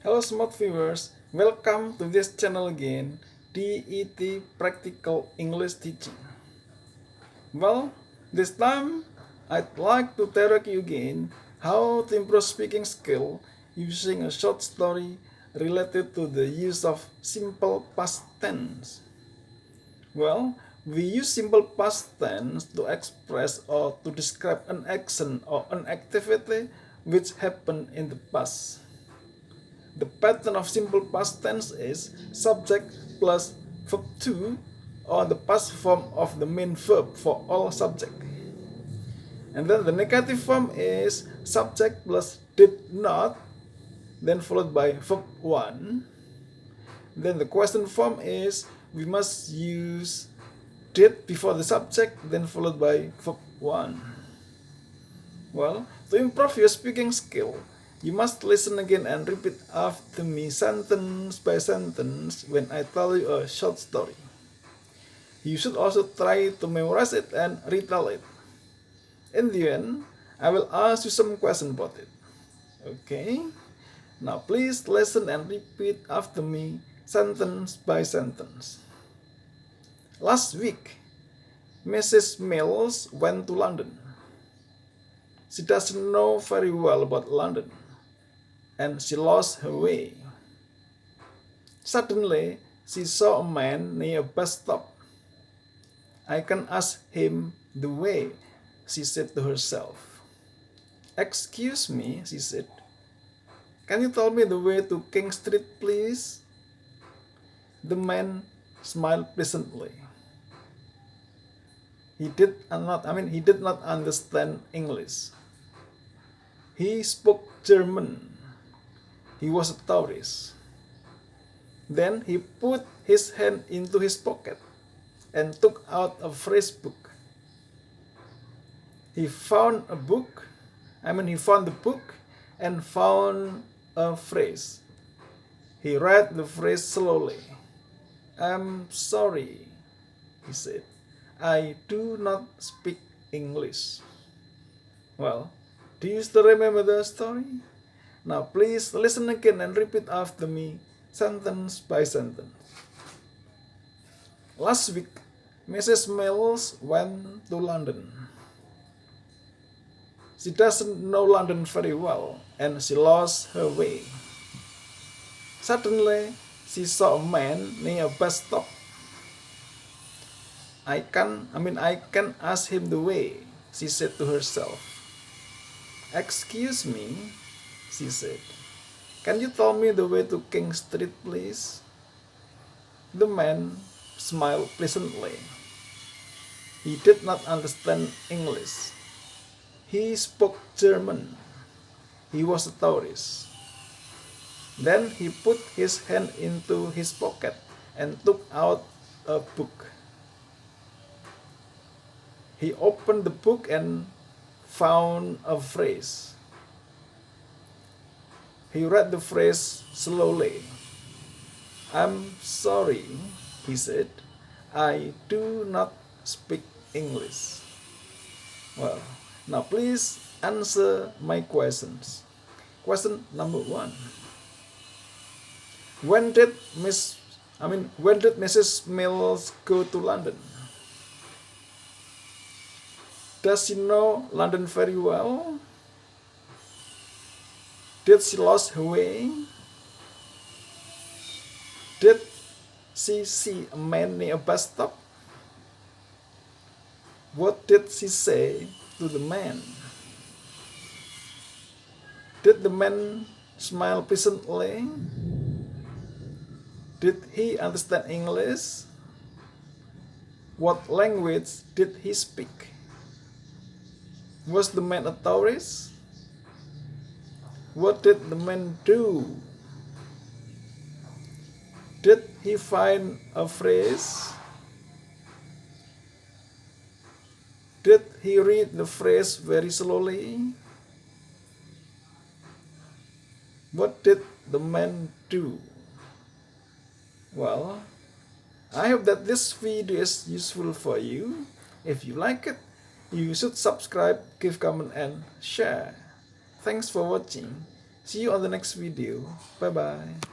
Hello smart viewers, welcome to this channel again, DET Practical English Teaching. Well, this time I'd like to tell you again how to improve speaking skill using a short story related to the use of simple past tense. Well, we use simple past tense to express or to describe an action or an activity which happened in the past. The pattern of simple past tense is subject plus verb to, or the past form of the main verb for all subject. And then the negative form is subject plus did not, then followed by verb 1. Then the question form is we must use did before the subject, then followed by verb 1. Well, to improve your speaking skill, you must listen again and repeat after me sentence by sentence when I tell you a short story. You should also try to memorize it and retell it. In the end, I will ask you some questions about it. Okay? Now please listen and repeat after me sentence by sentence. Last week, Mrs. Mills went to London. She doesn't know very well about London, and she lost her way. Suddenly, she saw a man near a bus stop. I can ask him the way, she said to herself. Excuse me, she said. Can you tell me the way to King Street, please? The man smiled pleasantly. He did not understand English. He spoke German. He was a tourist. Then he put his hand into his pocket and took out a phrase book. He found the book and found a phrase. He read the phrase slowly. I'm sorry, he said. I do not speak English. Well, do you still remember the story? Now please listen again and repeat after me, sentence by sentence. Last week, Mrs. Mills went to London. She doesn't know London very well, and she lost her way. Suddenly, she saw a man near a bus stop. I can ask him the way, she said to herself. Excuse me, she said. Can you tell me the way to King Street, please? The man smiled pleasantly. He did not understand English. He spoke German. He was a tourist. Then he put his hand into his pocket and took out a book. He opened the book and found a phrase. He read the phrase slowly. I'm sorry, he said. I do not speak English. Well, now please answer my questions. Question number 1. When did Mrs. Mills go to London? Does she know London very well? Did she lose her way? Did she see a man near a bus stop? What did she say to the man? Did the man smile pleasantly? Did he understand English? What language did he speak? Was the man a tourist? What did the man do? Did he find a phrase? Did he read the phrase very slowly? What did the man do? Well, I hope that this video is useful for you. If you like it, you should subscribe, give comment and share. Thanks for watching. See you on the next video. Bye bye.